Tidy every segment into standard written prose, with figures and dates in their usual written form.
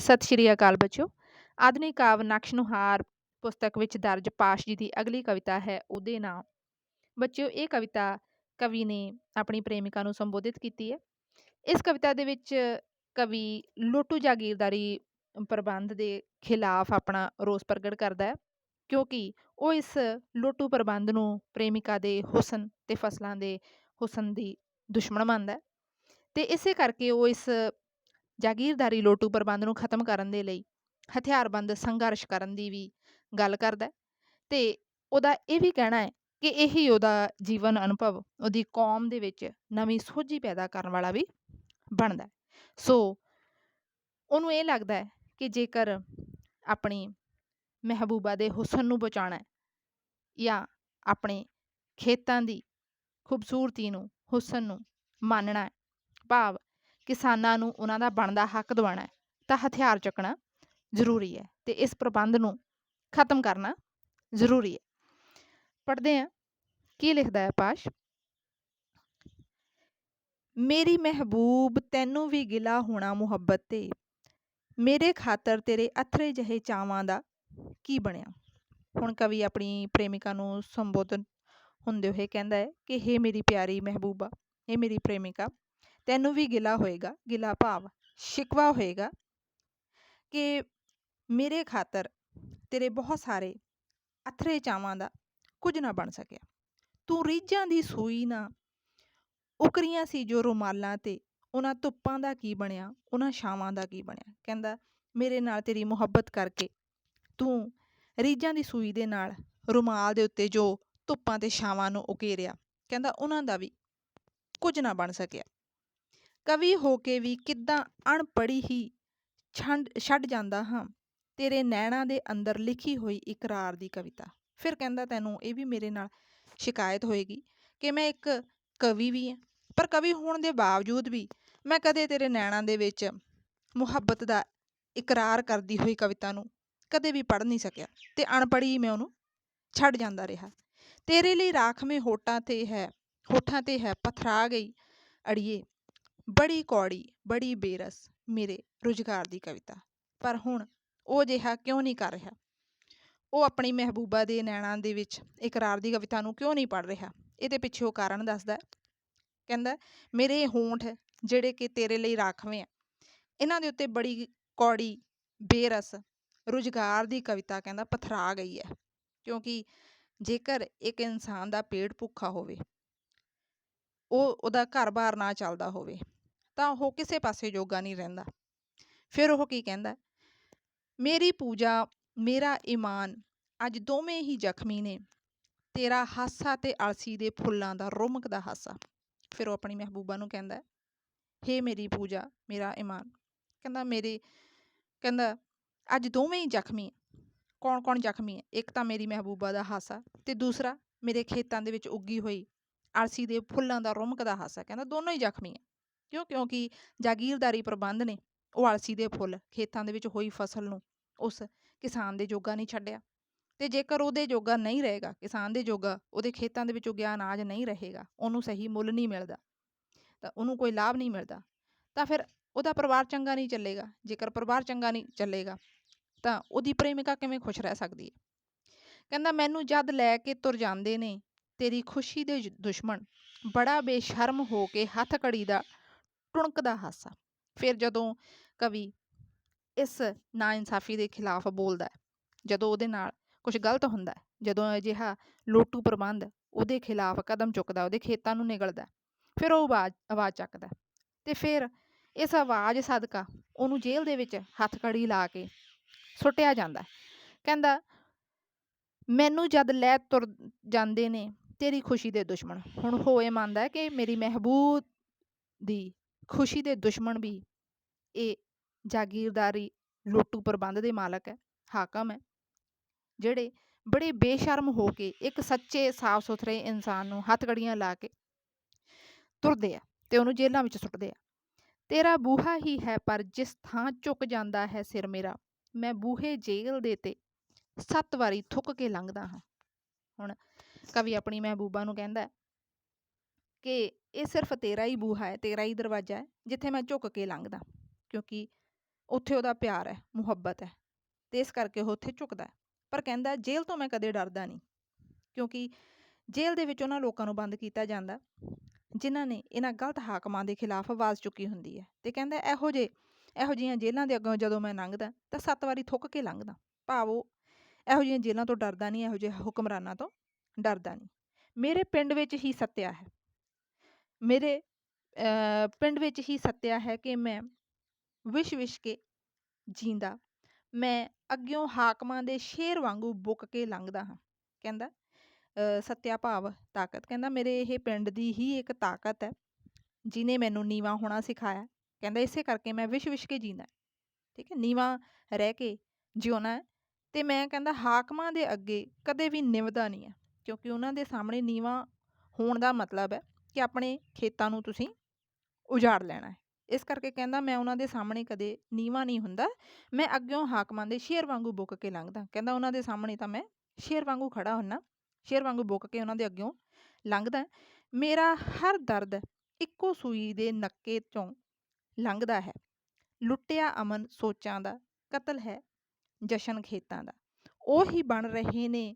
ਸਤਿ ਸ਼੍ਰੀ ਅਕਾਲ ਬੱਚਿਓ। ਆਧੁਨਿਕ ਕਾਵਿ ਨਕਸ਼-ਨੁਹਾਰ ਪੁਸਤਕ ਵਿੱਚ ਦਰਜ ਪਾਸ਼ ਜੀ ਦੀ ਅਗਲੀ ਕਵਿਤਾ ਹੈ ਉਹਦੇ ਨਾਂ। ਬੱਚਿਓ ਇਹ ਕਵਿਤਾ ਕਵੀ ਨੇ ਆਪਣੀ ਪ੍ਰੇਮਿਕਾ ਨੂੰ ਸੰਬੋਧਿਤ ਕੀਤੀ ਹੈ। ਇਸ ਕਵਿਤਾ ਦੇ ਵਿੱਚ ਕਵੀ ਲੋਟੂ ਜਾਗੀਰਦਾਰੀ ਪ੍ਰਬੰਧ ਦੇ ਖਿਲਾਫ ਆਪਣਾ ਰੋਸ ਪ੍ਰਗਟ ਕਰਦਾ ਹੈ, ਕਿਉਂਕਿ ਉਹ ਇਸ ਲੋਟੂ ਪ੍ਰਬੰਧ ਨੂੰ ਪ੍ਰੇਮਿਕਾ ਦੇ ਹੁਸਨ ਤੇ ਫਸਲਾਂ ਦੇ ਹੁਸਨ ਦੀ ਦੁਸ਼ਮਣ ਮੰਨਦਾ ਹੈ ਤੇ ਇਸੇ ਕਰਕੇ ਉਹ ਇਸ ਜਾਗੀਰਦਾਰੀ ਲੋਟੂ ਪ੍ਰਬੰਧ ਨੂੰ ਖਤਮ ਕਰਨ ਦੇ ਲਈ ਹਥਿਆਰਬੰਦ ਸੰਘਰਸ਼ ਕਰਨ ਦੀ ਵੀ ਗੱਲ ਕਰਦਾ ਤੇ ਉਹਦਾ ਇਹ ਵੀ ਕਹਿਣਾ ਹੈ ਕਿ ਇਹੀ ਉਹਦਾ ਜੀਵਨ ਅਨੁਭਵ ਉਹਦੀ ਕੌਮ ਦੇ ਵਿੱਚ ਨਵੀਂ ਸੋਝੀ ਪੈਦਾ ਕਰਨ ਵਾਲਾ ਵੀ ਬਣਦਾ। ਸੋ ਉਹਨੂੰ ਇਹ ਲੱਗਦਾ ਹੈ ਕਿ ਜੇਕਰ ਆਪਣੀ ਮਹਿਬੂਬਾ ਦੇ ਹੁਸਨ ਨੂੰ ਬਚਾਉਣਾ ਹੈ ਜਾਂ ਆਪਣੇ ਖੇਤਾਂ ਦੀ ਖੂਬਸੂਰਤੀ ਨੂੰ ਹੁਸਨ ਨੂੰ ਮਾਨਣਾ ਹੈ, ਭਾਵ ਕਿਸਾਨਾਂ ਨੂੰ ਉਹਨਾਂ ਦਾ ਬਣਦਾ ਹੱਕ ਦਿਵਾਉਣਾ ਹੈ, ਤਾਂ ਹਥਿਆਰ ਚੱਕਣਾ ਜ਼ਰੂਰੀ ਹੈ ਤੇ ਇਸ ਪ੍ਰਬੰਧ ਨੂੰ ਖਤਮ ਕਰਨਾ ਜ਼ਰੂਰੀ ਹੈ। ਪੜ੍ਹਦੇ ਹਾਂ ਕੀ ਲਿਖਦਾ ਹੈ ਪਾਸ਼। ਮੇਰੀ ਮਹਿਬੂਬ ਤੈਨੂੰ ਵੀ ਗਿਲਾ ਹੋਣਾ ਮੁਹੱਬਤ ਤੇ, ਮੇਰੇ ਖਾਤਰ ਤੇਰੇ ਅਥਰੇ ਜਿਹੇ ਚਾਵਾਂ ਦਾ ਕੀ ਬਣਿਆ। ਹੁਣ ਕਵੀ ਆਪਣੀ ਪ੍ਰੇਮਿਕਾ ਨੂੰ ਸੰਬੋਧਨ ਹੁੰਦੇ ਹੋਏ ਕਹਿੰਦਾ ਹੈ ਕਿ ਹੇ ਮੇਰੀ ਪਿਆਰੀ ਮਹਿਬੂਬਾ, ਇਹ ਮੇਰੀ ਪ੍ਰੇਮਿਕਾ, ਤੈਨੂੰ ਵੀ ਗਿਲਾ ਹੋਏਗਾ, ਗਿਲਾ ਭਾਵ ਸ਼ਿਕਵਾ ਹੋਏਗਾ ਕਿ ਮੇਰੇ ਖਾਤਰ ਤੇਰੇ ਬਹੁਤ ਸਾਰੇ ਅਥਰੇ ਚਾਵਾਂ ਦਾ ਕੁਝ ਨਾ ਬਣ ਸਕਿਆ। ਤੂੰ ਰੀਝਾਂ ਦੀ ਸੂਈ ਨਾ ਉਕਰੀਆਂ ਸੀ ਜੋ ਰੁਮਾਲਾਂ ਤੇ, ਉਹਨਾਂ ਧੁੱਪਾਂ ਦਾ ਕੀ ਬਣਿਆ, ਉਹਨਾਂ ਛਾਵਾਂ ਦਾ ਕੀ ਬਣਿਆ। ਕਹਿੰਦਾ ਮੇਰੇ ਨਾਲ ਤੇਰੀ ਮੁਹੱਬਤ ਕਰਕੇ ਤੂੰ ਰੀਝਾਂ ਦੀ ਸੂਈ ਦੇ ਨਾਲ ਰੁਮਾਲ ਦੇ ਉੱਤੇ ਜੋ ਧੁੱਪਾਂ ਤੇ ਛਾਵਾਂ ਨੂੰ ਉਕੇਰਿਆ, ਕਹਿੰਦਾ ਉਹਨਾਂ ਦਾ ਵੀ ਕੁਝ ਨਾ ਬਣ ਸਕਿਆ। ਕਵੀ ਹੋ ਕੇ ਵੀ ਕਿੱਦਾਂ ਅਣਪੜ੍ਹੀ ਹੀ ਛੱਡ ਜਾਂਦਾ ਹਾਂ ਤੇਰੇ ਨੈਣਾਂ ਦੇ ਅੰਦਰ ਲਿਖੀ ਹੋਈ ਇਕਰਾਰ ਦੀ ਕਵਿਤਾ। ਫਿਰ ਕਹਿੰਦਾ ਤੈਨੂੰ ਇਹ ਵੀ ਮੇਰੇ ਨਾਲ ਸ਼ਿਕਾਇਤ ਹੋਏਗੀ ਕਿ ਮੈਂ ਇੱਕ ਕਵੀ ਵੀ ਹਾਂ, ਪਰ ਕਵੀ ਹੋਣ ਦੇ ਬਾਵਜੂਦ ਵੀ ਮੈਂ ਕਦੇ ਤੇਰੇ ਨੈਣਾਂ ਦੇ ਵਿੱਚ ਮੁਹੱਬਤ ਦਾ ਇਕਰਾਰ ਕਰਦੀ ਹੋਈ ਕਵਿਤਾ ਨੂੰ ਕਦੇ ਵੀ ਪੜ੍ਹ ਨਹੀਂ ਸਕਿਆ ਤੇ ਅਣਪੜ੍ਹੀ ਮੈਂ ਉਹਨੂੰ ਛੱਡ ਜਾਂਦਾ ਰਿਹਾ। ਤੇਰੇ ਲਈ ਰਾਖਵੇਂ ਹੋਠਾਂ ਤੇ ਹੈ ਪਥਰਾ ਗਈ ਅੜੀਏ, ਬੜੀ ਕੌੜੀ ਬੜੀ ਬੇਰਸ ਮੇਰੇ ਰੁਜ਼ਗਾਰ ਦੀ ਕਵਿਤਾ। ਪਰ ਹੁਣ ਉਹ ਜਿਹਾ ਕਿਉਂ ਨਹੀਂ ਕਰ ਰਿਹਾ, ਉਹ ਆਪਣੀ ਮਹਿਬੂਬਾ ਦੇ ਨੈਣਾਂ ਦੇ ਵਿੱਚ ਇਕਰਾਰ ਦੀ ਕਵਿਤਾ ਨੂੰ ਕਿਉਂ ਨਹੀਂ ਪੜ੍ਹ ਰਿਹਾ। ਇਹਦੇ ਪਿੱਛੇ ਉਹ ਕਾਰਨ ਦੱਸਦਾ। ਕਹਿੰਦਾ ਮੇਰੇ ਹੋਂਠ ਜਿਹੜੇ ਕਿ ਤੇਰੇ ਲਈ ਰਾਖਵੇਂ ਆ, ਇਹਨਾਂ ਦੇ ਉੱਤੇ ਬੜੀ ਕੌੜੀ ਬੇਰਸ ਰੁਜ਼ਗਾਰ ਦੀ ਕਵਿਤਾ ਕਹਿੰਦਾ ਪਥਰਾ ਗਈ ਹੈ, ਕਿਉਂਕਿ ਜੇਕਰ ਇੱਕ ਇਨਸਾਨ ਦਾ ਪੇਟ ਭੁੱਖਾ ਹੋਵੇ, ਉਹਦਾ ਘਰ-ਬਾਰ ਨਾ ਚੱਲਦਾ ਹੋਵੇ, ਤਾਂ ਉਹ ਕਿਸੇ ਪਾਸੇ ਜੋਗਾ ਨਹੀਂ ਰਹਿੰਦਾ। ਫਿਰ ਉਹ ਕੀ ਕਹਿੰਦਾ, ਮੇਰੀ ਪੂਜਾ ਮੇਰਾ ਈਮਾਨ ਅੱਜ ਦੋਵੇਂ ਹੀ ਜ਼ਖਮੀ ਨੇ, ਤੇਰਾ ਹਾਸਾ ਤੇ ਅਲਸੀ ਦੇ ਫੁੱਲਾਂ ਦਾ ਰੁਮਕਦਾ ਹਾਸਾ। ਫਿਰ ਉਹ ਆਪਣੀ ਮਹਿਬੂਬਾ ਨੂੰ ਕਹਿੰਦਾ ਹੇ ਮੇਰੀ ਪੂਜਾ ਮੇਰਾ ਈਮਾਨ, ਕਹਿੰਦਾ ਅੱਜ ਦੋਵੇਂ ਹੀ ਜ਼ਖਮੀ। ਕੌਣ ਕੌਣ ਜ਼ਖਮੀ ਹੈ? ਇੱਕ ਤਾਂ ਮੇਰੀ ਮਹਿਬੂਬਾ ਦਾ ਹਾਸਾ ਤੇ ਦੂਸਰਾ ਮੇਰੇ ਖੇਤਾਂ ਦੇ ਵਿੱਚ ਉੱਗੀ ਹੋਈ ਅਲਸੀ ਦੇ ਫੁੱਲਾਂ ਦਾ ਰੁਮਕਦਾ ਹਾਸਾ। ਕਹਿੰਦਾ ਦੋਨੋਂ ਹੀ ਜ਼ਖਮੀ ਹੈ। ਕਿਉਂਕਿ ਜਾਗੀਰਦਾਰੀ ਪ੍ਰਬੰਧ ਨੇ ਉਹ ਅਲਸੀ ਦੇ ਫੁੱਲ ਖੇਤਾਂ ਦੇ ਵਿੱਚ ਹੋਈ ਫਸਲ ਨੂੰ ਉਸ ਕਿਸਾਨ ਦੇ ਜੋਗਾ ਨਹੀਂ ਛੱਡਿਆ, ਤੇ ਜੇਕਰ ਉਹਦੇ ਜੋਗਾ ਨਹੀਂ ਰਹੇਗਾ, ਕਿਸਾਨ ਦੇ ਜੋਗਾ ਉਹਦੇ ਖੇਤਾਂ ਦੇ ਵਿੱਚ ਉੱਗਿਆ ਅਨਾਜ ਨਹੀਂ ਰਹੇਗਾ, ਉਹਨੂੰ ਸਹੀ ਮੁੱਲ ਨਹੀਂ ਮਿਲਦਾ, ਤਾਂ ਉਹਨੂੰ ਕੋਈ ਲਾਭ ਨਹੀਂ ਮਿਲਦਾ, ਤਾਂ ਫਿਰ ਉਹਦਾ ਪਰਿਵਾਰ ਚੰਗਾ ਨਹੀਂ ਚੱਲੇਗਾ। ਜੇਕਰ ਪਰਿਵਾਰ ਚੰਗਾ ਨਹੀਂ ਚੱਲੇਗਾ ਤਾਂ ਉਹਦੀ ਪ੍ਰੇਮਿਕਾ ਕਿਵੇਂ ਖੁਸ਼ ਰਹਿ ਸਕਦੀ ਹੈ। ਕਹਿੰਦਾ ਮੈਨੂੰ ਜਦ ਲੈ ਕੇ ਤੁਰ ਜਾਂਦੇ ਨੇ ਤੇਰੀ ਖੁਸ਼ੀ ਦੇ ਦੁਸ਼ਮਣ, ਬੜਾ ਬੇਸ਼ਰਮ ਹੋ ਕੇ ਹੱਥ ਘੜੀ ਦਾ ਟੁਣਕਦਾ ਹਾਸਾ। ਫਿਰ ਜਦੋਂ ਕਵੀ ਇਸ ਨਾਇਨਸਾਫੀ ਦੇ ਖਿਲਾਫ ਬੋਲਦਾ, ਜਦੋਂ ਉਹਦੇ ਨਾਲ ਕੁਛ ਗਲਤ ਹੁੰਦਾ, ਜਦੋਂ ਅਜਿਹਾ ਲੋਟੂ ਪ੍ਰਬੰਧ ਉਹਦੇ ਖਿਲਾਫ ਕਦਮ ਚੁੱਕਦਾ, ਉਹਦੇ ਖੇਤਾਂ ਨੂੰ ਨਿਗਲਦਾ, ਫਿਰ ਉਹ ਆਵਾਜ਼ ਚੱਕਦਾ ਤੇ ਫਿਰ ਇਸ ਆਵਾਜ਼ ਸਦਕਾ ਉਹਨੂੰ ਜੇਲ੍ਹ ਦੇ ਵਿੱਚ ਹੱਥ ਕੜੀ ਲਾ ਕੇ ਸੁੱਟਿਆ ਜਾਂਦਾ। ਕਹਿੰਦਾ ਮੈਨੂੰ ਜਦ ਲੈ ਤੁਰ ਜਾਂਦੇ ਨੇ ਤੇਰੀ ਖੁਸ਼ੀ ਦੇ ਦੁਸ਼ਮਣ। ਹੁਣ ਉਹ ਇਹ ਮੰਨਦਾ ਕਿ ਮੇਰੀ ਮਹਿਬੂਬ ਦੀ ਖੁਸ਼ੀ ਦੇ ਦੁਸ਼ਮਣ ਵੀ ਇਹ ਜਾਗੀਰਦਾਰੀ ਲੋਟੂ ਪ੍ਰਬੰਧ ਦੇ ਮਾਲਕ ਹੈ, ਹਾਕਮ ਹੈ, ਜਿਹੜੇ ਬੜੇ ਬੇਸ਼ਰਮ ਹੋ ਕੇ ਇੱਕ ਸੱਚੇ ਸਾਫ ਸੁਥਰੇ ਇਨਸਾਨ ਨੂੰ ਹੱਥਕੜੀਆਂ ਲਾ ਕੇ ਤੁਰਦੇ ਆ ਤੇ ਉਹਨੂੰ ਜੇਲ੍ਹਾਂ ਵਿੱਚ ਸੁੱਟਦੇ ਆ। ਤੇਰਾ ਬੂਹਾ ਹੀ ਹੈ ਪਰ ਜਿਸ ਥਾਂ ਝੁਕ ਜਾਂਦਾ ਹੈ ਸਿਰ ਮੇਰਾ, ਮੈਂ ਬੂਹੇ ਜੇਲ੍ਹ ਦੇ ਤੇ 7 ਵਾਰੀ ਥੁੱਕ ਕੇ ਲੰਘਦਾ ਹਾਂ। ਹੁਣ ਕਵੀ ਆਪਣੀ ਮਹਿਬੂਬਾ ਨੂੰ ਕਹਿੰਦਾ ਕਿ ਇਹ ਸਿਰਫ ਤੇਰਾ ਹੀ ਬੂਹਾ ਹੈ, ਤੇਰਾ ਹੀ ਦਰਵਾਜ਼ਾ ਹੈ ਜਿੱਥੇ ਮੈਂ ਝੁਕ ਕੇ ਲੰਘਦਾ, ਕਿਉਂਕਿ ਉੱਥੇ ਉਹਦਾ ਪਿਆਰ ਹੈ, ਮੁਹੱਬਤ ਹੈ, ਅਤੇ ਇਸ ਕਰਕੇ ਉਹ ਉੱਥੇ ਝੁਕਦਾ। ਪਰ ਕਹਿੰਦਾ ਜੇਲ੍ਹ ਤੋਂ ਮੈਂ ਕਦੇ ਡਰਦਾ ਨਹੀਂ, ਕਿਉਂਕਿ ਜੇਲ੍ਹ ਦੇ ਵਿੱਚ ਉਹਨਾਂ ਲੋਕਾਂ ਨੂੰ ਬੰਦ ਕੀਤਾ ਜਾਂਦਾ ਜਿਨ੍ਹਾਂ ਨੇ ਇਹਨਾਂ ਗਲਤ ਹਾਕਮਾਂ ਦੇ ਖਿਲਾਫ ਆਵਾਜ਼ ਚੁੱਕੀ ਹੁੰਦੀ ਹੈ। ਅਤੇ ਕਹਿੰਦਾ ਇਹੋ ਜਿਹੀਆਂ ਜੇਲ੍ਹਾਂ ਦੇ ਅੱਗੋਂ ਜਦੋਂ ਮੈਂ ਲੰਘਦਾ ਤਾਂ 7 ਵਾਰੀ ਥੁੱਕ ਕੇ ਲੰਘਦਾ। ਭਾਵ ਉਹ ਇਹੋ ਜਿਹੀਆਂ ਜੇਲ੍ਹਾਂ ਤੋਂ ਡਰਦਾ ਨਹੀਂ, ਇਹੋ ਜਿਹੇ ਹੁਕਮਰਾਨਾਂ ਤੋਂ ਡਰਦਾ ਨਹੀਂ। ਮੇਰੇ ਪਿੰਡ ਵਿੱਚ ਹੀ ਸੱਤਿਆ ਹੈ, ਮੇਰੇ ਪਿੰਡ ਵਿੱਚ ਹੀ ਸੱਤਿਆ ਹੈ ਕਿ ਮੈਂ ਵਿਸ਼ ਕੇ ਜੀਂਦਾ, ਮੈਂ ਅੱਗਿਓਂ ਹਾਕਮਾਂ ਦੇ ਸ਼ੇਰ ਵਾਂਗੂ ਬੁੱਕ ਕੇ ਲੰਘਦਾ ਹਾਂ। ਕਹਿੰਦਾ ਸੱਤਿਆ ਭਾਵ ਤਾਕਤ। ਕਹਿੰਦਾ ਮੇਰੇ ਇਹ ਪਿੰਡ ਦੀ ਹੀ ਇੱਕ ਤਾਕਤ ਹੈ ਜਿਹਨੇ ਮੈਨੂੰ ਨੀਵਾਂ ਹੋਣਾ ਸਿਖਾਇਆ। ਕਹਿੰਦਾ ਇਸੇ ਕਰਕੇ ਮੈਂ ਵਿਸ਼ ਕੇ ਜੀਂਦਾ, ਠੀਕ ਹੈ, ਨੀਵਾਂ ਰਹਿ ਕੇ ਜਿਉਣਾ। ਅਤੇ ਮੈਂ ਕਹਿੰਦਾ ਹਾਕਮਾਂ ਦੇ ਅੱਗੇ ਕਦੇ ਵੀ ਨਿਵਦਾ ਨਹੀਂ ਹੈ, ਕਿਉਂਕਿ ਉਹਨਾਂ ਦੇ ਸਾਹਮਣੇ ਨੀਵਾਂ ਹੋਣ ਦਾ ਮਤਲਬ ਹੈ ਕਿ ਆਪਣੇ ਖੇਤਾਂ ਨੂੰ ਤੁਸੀਂ ਉਜਾੜ ਲੈਣਾ ਹੈ। ਇਸ ਕਰਕੇ ਕਹਿੰਦਾ ਮੈਂ ਉਹਨਾਂ ਦੇ ਸਾਹਮਣੇ ਕਦੇ ਨੀਵਾਂ ਨਹੀਂ ਹੁੰਦਾ, ਮੈਂ ਅੱਗਿਓਂ ਹਾਕਮਾਂ ਦੇ ਸ਼ੇਰ ਵਾਂਗੂ ਬੁੱਕ ਕੇ ਲੰਘਦਾ। ਕਹਿੰਦਾ ਉਹਨਾਂ ਦੇ ਸਾਹਮਣੇ ਤਾਂ ਮੈਂ ਸ਼ੇਰ ਵਾਂਗੂ ਖੜ੍ਹਾ ਹੁੰਦਾ, ਸ਼ੇਰ ਵਾਂਗੂ ਬੁੱਕ ਕੇ ਉਹਨਾਂ ਦੇ ਅੱਗਿਓਂ ਲੰਘਦਾ। ਮੇਰਾ ਹਰ ਦਰਦ ਇੱਕੋ ਸੂਈ ਦੇ ਨੱਕੇ 'ਚੋਂ ਲੰਘਦਾ ਹੈ, ਲੁੱਟਿਆ ਅਮਨ ਸੋਚਾਂ ਦਾ, ਕਤਲ ਹੈ ਜਸ਼ਨ ਖੇਤਾਂ ਦਾ। ਉਹ ਹੀ ਬਣ ਰਹੇ ਨੇ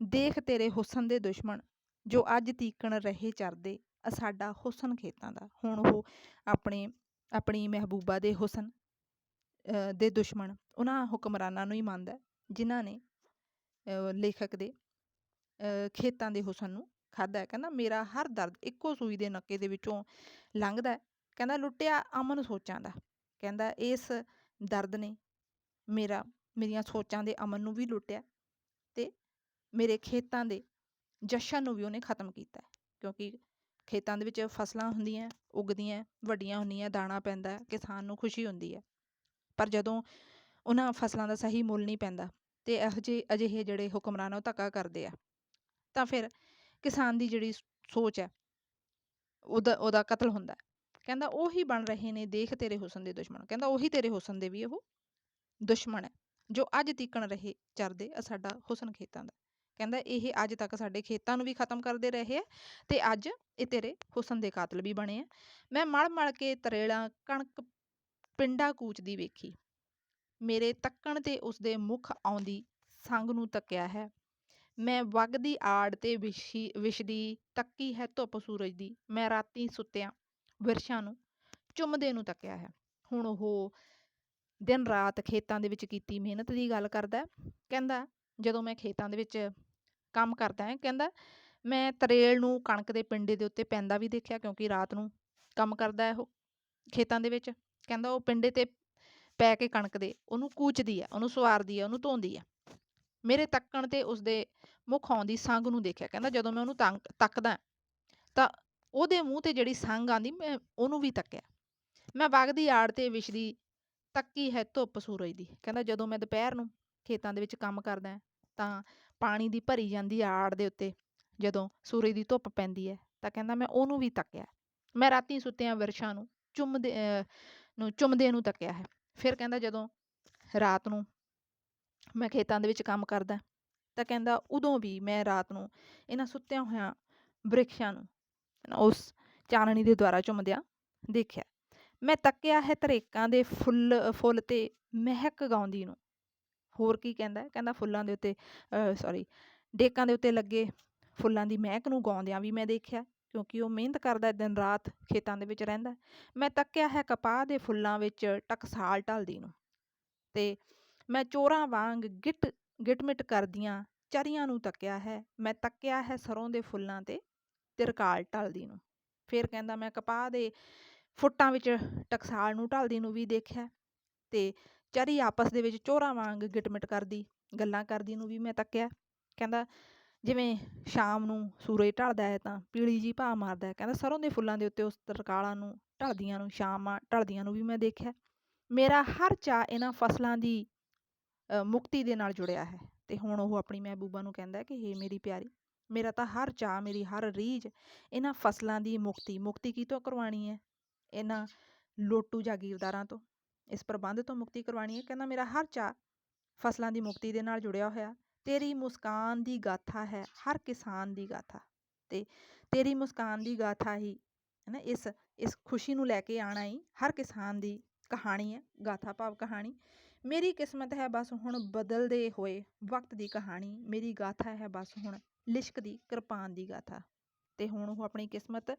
ਦੇਖ ਤੇਰੇ ਹੁਸਨ ਦੇ ਦੁਸ਼ਮਣ, ਜੋ ਅੱਜ ਤੀਕਣ ਰਹੇ ਚਰਦੇ ਸਾਡਾ ਹੁਸਨ ਖੇਤਾਂ ਦਾ। ਹੁਣ ਉਹ ਆਪਣੀ ਮਹਿਬੂਬਾ ਦੇ ਹੁਸਨ ਦੇ ਦੁਸ਼ਮਣ ਉਹਨਾਂ ਹੁਕਮਰਾਨਾਂ ਨੂੰ ਹੀ ਮੰਨਦਾ ਜਿਨ੍ਹਾਂ ਨੇ ਲੇਖਕ ਦੇ ਖੇਤਾਂ ਦੇ ਹੁਸਨ ਨੂੰ ਖਾਧਾ। ਕਹਿੰਦਾ ਮੇਰਾ ਹਰ ਦਰਦ ਇੱਕੋ ਸੂਈ ਦੇ ਨੱਕੇ ਦੇ ਵਿੱਚੋਂ ਲੰਘਦਾ। ਕਹਿੰਦਾ ਲੁੱਟਿਆ ਅਮਨ ਸੋਚਾਂ ਦਾ। ਕਹਿੰਦਾ ਇਸ ਦਰਦ ਨੇ ਮੇਰੀਆਂ ਸੋਚਾਂ ਦੇ ਅਮਨ ਨੂੰ ਵੀ ਲੁੱਟਿਆ ਅਤੇ ਮੇਰੇ ਖੇਤਾਂ ਦੇ ਜਸ਼ਨ ਨੂੰ ਵੀ ਉਹਨੇ ਖ਼ਤਮ ਕੀਤਾ। ਕਿਉਂਕਿ ਖੇਤਾਂ ਦੇ ਵਿੱਚ ਫਸਲਾਂ ਹੁੰਦੀਆਂ, ਉੱਗਦੀਆਂ, ਵੱਡੀਆਂ ਹੁੰਦੀਆਂ, ਦਾਣਾ ਪੈਂਦਾ, ਕਿਸਾਨ ਨੂੰ ਖੁਸ਼ੀ ਹੁੰਦੀ ਹੈ। ਪਰ ਜਦੋਂ ਉਹਨਾਂ ਫਸਲਾਂ ਦਾ ਸਹੀ ਮੁੱਲ ਨਹੀਂ ਪੈਂਦਾ ਅਤੇ ਇਹੋ ਜਿਹੇ ਅਜਿਹੇ ਜਿਹੜੇ ਹੁਕਮਰਾਨ ਉਹ ਧੱਕਾ ਕਰਦੇ ਆ, ਤਾਂ ਫਿਰ ਕਿਸਾਨ ਦੀ ਜਿਹੜੀ ਸੋਚ ਹੈ ਉਹਦਾ ਕਤਲ ਹੁੰਦਾ। ਕਹਿੰਦਾ ਉਹੀ ਬਣ ਰਹੇ ਨੇ ਦੇਖ ਤੇਰੇ ਹੁਸਨ ਦੇ ਦੁਸ਼ਮਣ। ਕਹਿੰਦਾ ਉਹੀ ਤੇਰੇ ਹੁਸਨ ਦੇ ਵੀ ਉਹ ਦੁਸ਼ਮਣ ਹੈ, ਜੋ ਅੱਜ ਤੀਕਣ ਰਹੇ ਚਰਦੇ ਸਾਡਾ ਹੁਸਨ ਖੇਤਾਂ ਦਾ। ਕਹਿੰਦਾ ਇਹ ਅੱਜ ਤੱਕ ਸਾਡੇ ਖੇਤਾਂ ਨੂੰ ਵੀ ਖ਼ਤਮ ਕਰਦੇ ਰਹੇ ਹੈ ਅਤੇ ਅੱਜ ਇਹ ਤੇਰੇ ਹੁਸਨ ਦੇ ਕਾਤਲ ਵੀ ਬਣੇ ਆ। ਮੈਂ ਮਲ ਕੇ ਤਰੇੜਾਂ ਕਣਕ ਪਿੰਡਾਂ ਕੂਚਦੀ ਵੇਖੀ, ਮੇਰੇ ਤੱਕਣ 'ਤੇ ਉਸਦੇ ਮੁੱਖ ਆਉਂਦੀ ਸੰਗ ਨੂੰ ਤੱਕਿਆ ਹੈ। ਮੈਂ ਵਗਦੀ ਆੜ 'ਤੇ ਵਿਛਦੀ ਤੱਕੀ ਹੈ ਧੁੱਪ ਸੂਰਜ ਦੀ, ਮੈਂ ਰਾਤੀਂ ਸੁੱਤਿਆਂ ਵਿਰਛਾਂ ਨੂੰ ਚੁੰਮਦੇ ਨੂੰ ਤੱਕਿਆ ਹੈ। ਹੁਣ ਉਹ ਦਿਨ ਰਾਤ ਖੇਤਾਂ ਦੇ ਵਿੱਚ ਕੀਤੀ ਮਿਹਨਤ ਦੀ ਗੱਲ ਕਰਦਾ। ਕਹਿੰਦਾ ਜਦੋਂ ਮੈਂ ਖੇਤਾਂ ਦੇ ਵਿੱਚ ਕੰਮ ਕਰਦਾ ਹੈ, ਕਹਿੰਦਾ ਮੈਂ ਤਰੇਲ ਨੂੰ ਕਣਕ ਦੇ ਪਿੰਡੇ ਦੇ ਉੱਤੇ ਪੈਂਦਾ ਵੀ ਦੇਖਿਆ, ਕਿਉਂਕਿ ਰਾਤ ਨੂੰ ਕੰਮ ਕਰਦਾ ਉਹ ਖੇਤਾਂ ਦੇ ਵਿੱਚ। ਕਹਿੰਦਾ ਉਹ ਪਿੰਡੇ 'ਤੇ ਪੈ ਕੇ ਕਣਕ ਦੇ ਉਹਨੂੰ ਕੂਚਦੀ ਹੈ, ਉਹਨੂੰ ਸਵਾਰਦੀ ਹੈ, ਉਹਨੂੰ ਧੋਂਦੀ ਹੈ। ਮੇਰੇ ਤੱਕਣ 'ਤੇ ਉਸਦੇ ਮੁੱਖ ਆਉਂਦੀ ਸੰਗ ਨੂੰ ਦੇਖਿਆ। ਕਹਿੰਦਾ ਜਦੋਂ ਮੈਂ ਉਹਨੂੰ ਤੱਕਦਾ ਤਾਂ ਉਹਦੇ ਮੂੰਹ 'ਤੇ ਜਿਹੜੀ ਸੰਗ ਆਉਂਦੀ ਮੈਂ ਉਹਨੂੰ ਵੀ ਤੱਕਿਆ। ਮੈਂ ਵਗਦੀ ਆੜ 'ਤੇ ਵਿਛਦੀ ਤੱਕੀ ਹੈ ਧੁੱਪ ਸੂਰਜ ਦੀ। ਕਹਿੰਦਾ ਜਦੋਂ ਮੈਂ ਦੁਪਹਿਰ ਨੂੰ ਖੇਤਾਂ ਦੇ ਵਿੱਚ ਕੰਮ ਕਰਦਾ ਤਾਂ ਪਾਣੀ ਦੀ ਭਰੀ ਜਾਂਦੀ ਆੜ ਦੇ ਉੱਤੇ ਜਦੋਂ ਸੂਰਜ ਦੀ ਧੁੱਪ ਪੈਂਦੀ ਹੈ ਤਾਂ ਕਹਿੰਦਾ ਮੈਂ ਉਹਨੂੰ ਵੀ ਤੱਕਿਆ। ਮੈਂ ਰਾਤੀਂ ਸੁੱਤਿਆਂ ਵਿਰਛਾਂ ਨੂੰ ਚੁੰਮਦੇ ਨੂੰ ਤੱਕਿਆ ਹੈ। ਫਿਰ ਕਹਿੰਦਾ ਜਦੋਂ ਰਾਤ ਨੂੰ ਮੈਂ ਖੇਤਾਂ ਦੇ ਵਿੱਚ ਕੰਮ ਕਰਦਾ ਤਾਂ ਕਹਿੰਦਾ ਉਦੋਂ ਵੀ ਮੈਂ ਰਾਤ ਨੂੰ ਇਹਨਾਂ ਸੁੱਤਿਆਂ ਹੋਇਆਂ ਬ੍ਰਿਖਸ਼ਾਂ ਨੂੰ ਉਸ ਚਾਨਣੀ ਦੇ ਦੁਆਰਾ ਚੁੰਮਦਿਆਂ ਦੇਖਿਆ। ਮੈਂ ਤੱਕਿਆ ਹੈ ਧਰੇਕਾਂ ਦੇ ਫੁੱਲ 'ਤੇ ਮਹਿਕ ਗਾਉਂਦੀ ਨੂੰ। ਹੋਰ ਕੀ ਕਹਿੰਦਾ ਫੁੱਲਾਂ ਦੇ ਉੱਤੇ ਡੇਕਾਂ ਦੇ ਉੱਤੇ ਲੱਗੇ ਫੁੱਲਾਂ ਦੀ ਮਹਿਕ ਨੂੰ ਗਾਉਂਦਿਆਂ ਵੀ ਮੈਂ ਦੇਖਿਆ, ਕਿਉਂਕਿ ਉਹ ਮਿਹਨਤ ਕਰਦਾ, ਦਿਨ ਰਾਤ ਖੇਤਾਂ ਦੇ ਵਿੱਚ ਰਹਿੰਦਾ। ਮੈਂ ਤੱਕਿਆ ਹੈ ਕਪਾਹ ਦੇ ਫੁੱਲਾਂ ਵਿੱਚ ਟਕਸਾਲ ਢਲਦੀ ਨੂੰ, ਅਤੇ ਮੈਂ ਚੋਰਾਂ ਵਾਂਗ ਗਿਟਮਿਟ ਕਰਦੀਆਂ ਚਰੀਆਂ ਨੂੰ ਤੱਕਿਆ ਹੈ। ਮੈਂ ਤੱਕਿਆ ਹੈ ਸਰੋਂ ਦੇ ਫੁੱਲਾਂ 'ਤੇ ਤਿਰਕਾਲ ਢਲਦੀ ਨੂੰ। ਫਿਰ ਕਹਿੰਦਾ ਮੈਂ ਕਪਾਹ ਦੇ ਫੁੱਟਾਂ ਵਿੱਚ ਟਕਸਾਲ ਨੂੰ ਢਲਦੀ ਨੂੰ ਵੀ ਦੇਖਿਆ, ਅਤੇ ਚਰੀ ਆਪਸ ਦੇ ਵਿੱਚ ਚੋਰਾਂ ਵਾਂਗ ਗਿਟਮਿਟ ਕਰਦੀ ਗੱਲਾਂ ਕਰਦੀ ਨੂੰ ਵੀ ਮੈਂ ਤੱਕਿਆ। ਕਹਿੰਦਾ ਜਿਵੇਂ ਸ਼ਾਮ ਨੂੰ ਸੂਰਜ ਢਲਦਾ ਹੈ ਤਾਂ ਪੀਲੀ ਜਿਹੀ ਭਾਅ ਮਾਰਦਾ। ਕਹਿੰਦਾ ਸਰੋਂ ਦੇ ਫੁੱਲਾਂ ਦੇ ਉੱਤੇ ਉਸ ਤਰਕਾਲਾਂ ਨੂੰ ਢਲਦੀਆਂ ਨੂੰ, ਸ਼ਾਮਾਂ ਢਲਦੀਆਂ ਨੂੰ ਵੀ ਮੈਂ ਦੇਖਿਆ। ਮੇਰਾ ਹਰ ਚਾਅ ਇਹਨਾਂ ਫਸਲਾਂ ਦੀ ਮੁਕਤੀ ਦੇ ਨਾਲ ਜੁੜਿਆ ਹੈ। ਅਤੇ ਹੁਣ ਉਹ ਆਪਣੀ ਮਹਿਬੂਬਾ ਨੂੰ ਕਹਿੰਦਾ ਕਿ ਹੇ ਮੇਰੀ ਪਿਆਰੀ, ਮੇਰਾ ਤਾਂ ਹਰ ਚਾਅ, ਮੇਰੀ ਹਰ ਰੀਝ ਇਹਨਾਂ ਫਸਲਾਂ ਦੀ ਮੁਕਤੀ ਕਿਤੋਂ ਕਰਵਾਉਣੀ ਹੈ? ਇਹਨਾਂ ਲੋਟੂ ਜਾਗੀਰਦਾਰਾਂ ਤੋਂ, ਇਸ ਪ੍ਰਬੰਧ ਤੋਂ ਮੁਕਤੀ ਕਰਵਾਉਣੀ ਹੈ। ਕਹਿੰਦਾ ਮੇਰਾ ਹਰ ਚਾਅ ਫਸਲਾਂ ਦੀ ਮੁਕਤੀ ਦੇ ਨਾਲ ਜੁੜਿਆ ਹੋਇਆ। ਤੇਰੀ ਮੁਸਕਾਨ ਦੀ ਗਾਥਾ ਹੈ ਹਰ ਕਿਸਾਨ ਦੀ ਗਾਥਾ, ਅਤੇ ਤੇਰੀ ਮੁਸਕਾਨ ਦੀ ਗਾਥਾ ਹੀ ਹੈ ਨਾ ਇਸ ਖੁਸ਼ੀ ਨੂੰ ਲੈ ਕੇ ਆਉਣਾ ਹੀ ਹਰ ਕਿਸਾਨ ਦੀ ਕਹਾਣੀ ਹੈ, ਗਾਥਾ ਭਾਵ ਕਹਾਣੀ। ਮੇਰੀ ਕਿਸਮਤ ਹੈ ਬਸ ਹੁਣ ਬਦਲਦੇ ਹੋਏ ਵਕਤ ਦੀ ਕਹਾਣੀ, ਮੇਰੀ ਗਾਥਾ ਹੈ ਬਸ ਹੁਣ ਲਿਸ਼ਕਦੀ ਕਿਰਪਾਨ ਦੀ ਗਾਥਾ। ਅਤੇ ਹੁਣ ਉਹ ਆਪਣੀ ਕਿਸਮਤ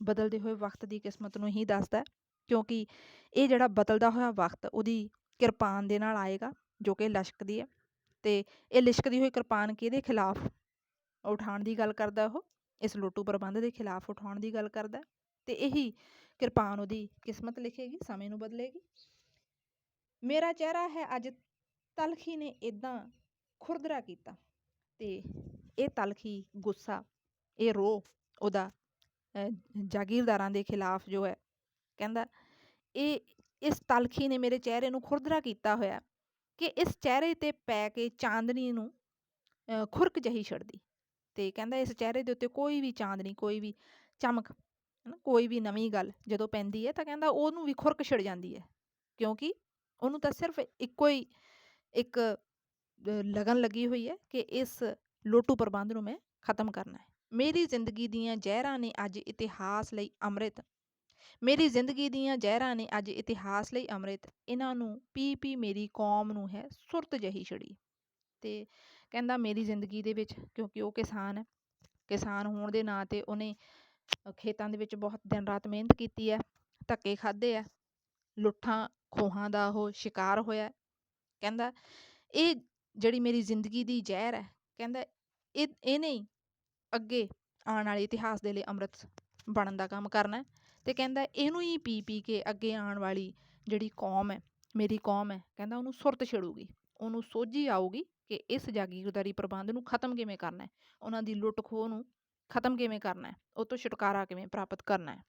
ਬਦਲਦੇ ਹੋਏ ਵਕਤ ਦੀ ਕਿਸਮਤ ਨੂੰ ਹੀ ਦੱਸਦਾ, ਕਿਉਂਕਿ ਇਹ ਜਿਹੜਾ ਬਦਲਦਾ ਹੋਇਆ ਵਕਤ ਉਹਦੀ ਕਿਰਪਾਨ ਦੇ ਨਾਲ ਆਏਗਾ ਜੋ ਕਿ ਲਿਸ਼ਕਦੀ ਹੈ। ਅਤੇ ਇਹ ਲਿਸ਼ਕਦੀ ਹੋਈ ਕਿਰਪਾਨ ਕਿਹਦੇ ਖਿਲਾਫ ਉਠਾਉਣ ਦੀ ਗੱਲ ਕਰਦਾ, ਉਹ ਇਸ ਲੋਟੂ ਪ੍ਰਬੰਧ ਦੇ ਖਿਲਾਫ ਉਠਾਉਣ ਦੀ ਗੱਲ ਕਰਦਾ। ਅਤੇ ਇਹੀ ਕਿਰਪਾਨ ਉਹਦੀ ਕਿਸਮਤ ਲਿਖੇਗੀ, ਸਮੇਂ ਨੂੰ ਬਦਲੇਗੀ। ਮੇਰਾ ਚਿਹਰਾ ਹੈ ਅੱਜ ਤਲਖੀ ਨੇ ਇੱਦਾਂ ਖੁਰਦਰਾ ਕੀਤਾ। ਅਤੇ ਇਹ ਤਲਖੀ, ਗੁੱਸਾ, ਇਹ ਰੋਹ ਉਹਦਾ ਜਾਗੀਰਦਾਰਾਂ ਦੇ ਖਿਲਾਫ ਜੋ ਹੈ, ਕਹਿੰਦਾ ਇਹ ਇਸ ਤਲਖੀ ਨੇ ਮੇਰੇ ਚਿਹਰੇ ਨੂੰ ਖੁਰਦਰਾ ਕੀਤਾ ਹੋਇਆ ਕਿ ਇਸ ਚਿਹਰੇ 'ਤੇ ਪੈ ਕੇ ਚਾਂਦਨੀ ਨੂੰ ਖੁਰਕ ਜਿਹੀ ਛੱਡਦੀ। ਅਤੇ ਕਹਿੰਦਾ ਇਸ ਚਿਹਰੇ ਦੇ ਉੱਤੇ ਕੋਈ ਵੀ ਚਾਂਦਨੀ, ਕੋਈ ਵੀ ਚਮਕ, ਹੈ ਨਾ, ਕੋਈ ਵੀ ਨਵੀਂ ਗੱਲ ਜਦੋਂ ਪੈਂਦੀ ਹੈ ਤਾਂ ਕਹਿੰਦਾ ਉਹਨੂੰ ਵੀ ਖੁਰਕ ਛਿੜ ਜਾਂਦੀ ਹੈ, ਕਿਉਂਕਿ ਉਹਨੂੰ ਤਾਂ ਸਿਰਫ ਇੱਕੋ ਹੀ ਇੱਕ ਲਗਨ ਲੱਗੀ ਹੋਈ ਹੈ ਕਿ ਇਸ ਲੋਟੂ ਪ੍ਰਬੰਧ ਨੂੰ ਮੈਂ ਖ਼ਤਮ ਕਰਨਾ ਹੈ। ਮੇਰੀ ਜ਼ਿੰਦਗੀ ਦੀਆਂ ਜ਼ਹਿਰਾਂ ਨੇ ਅੱਜ ਇਤਿਹਾਸ ਲਈ ਅੰਮ੍ਰਿਤ, ਮੇਰੀ ਜ਼ਿੰਦਗੀ ਦੀਆਂ ਜ਼ਹਿਰਾਂ ਨੇ ਅੱਜ ਇਤਿਹਾਸ ਲਈ ਅੰਮ੍ਰਿਤ, ਇਹਨਾਂ ਨੂੰ ਪੀ ਪੀ ਮੇਰੀ ਕੌਮ ਨੂੰ ਹੈ ਸੁਰਤ ਜਿਹੀ ਛੜੀ। ਅਤੇ ਕਹਿੰਦਾ ਮੇਰੀ ਜ਼ਿੰਦਗੀ ਦੇ ਵਿੱਚ, ਕਿਉਂਕਿ ਉਹ ਕਿਸਾਨ ਹੈ, ਕਿਸਾਨ ਹੋਣ ਦੇ ਨਾਂ 'ਤੇ ਉਹਨੇ ਖੇਤਾਂ ਦੇ ਵਿੱਚ ਬਹੁਤ ਦਿਨ ਰਾਤ ਮਿਹਨਤ ਕੀਤੀ ਹੈ, ਧੱਕੇ ਖਾਧੇ ਹੈ, ਲੁੱਟਾਂ ਖੋਹਾਂ ਦਾ ਉਹ ਸ਼ਿਕਾਰ ਹੋਇਆ। ਕਹਿੰਦਾ ਇਹ ਜਿਹੜੀ ਮੇਰੀ ਜ਼ਿੰਦਗੀ ਦੀ ਜ਼ਹਿਰ ਹੈ, ਕਹਿੰਦਾ ਇਹਨੇ ਹੀ ਅੱਗੇ ਆਉਣ ਵਾਲੇ ਇਤਿਹਾਸ ਦੇ ਲਈ ਅੰਮ੍ਰਿਤ ਬਣਨ ਦਾ ਕੰਮ ਕਰਨਾ। ਅਤੇ ਕਹਿੰਦਾ ਇਹਨੂੰ ਹੀ ਪੀ ਪੀ ਕੇ ਅੱਗੇ ਆਉਣ ਵਾਲੀ ਜਿਹੜੀ ਕੌਮ ਹੈ, ਮੇਰੀ ਕੌਮ ਹੈ, ਕਹਿੰਦਾ ਉਹਨੂੰ ਸੁਰਤ ਛਿੜੂਗੀ, ਉਹਨੂੰ ਸੋਝੀ ਆਊਗੀ ਕਿ ਇਸ ਜਾਗੀਰਦਾਰੀ ਪ੍ਰਬੰਧ ਨੂੰ ਖ਼ਤਮ ਕਿਵੇਂ ਕਰਨਾ ਹੈ, ਉਹਨਾਂ ਦੀ ਲੁੱਟ ਖੋਹ ਨੂੰ ਖ਼ਤਮ ਕਿਵੇਂ ਕਰਨਾ ਹੈ, ਉਹ ਤੋਂ ਛੁਟਕਾਰਾ ਕਿਵੇਂ ਪ੍ਰਾਪਤ ਕਰਨਾ ਹੈ।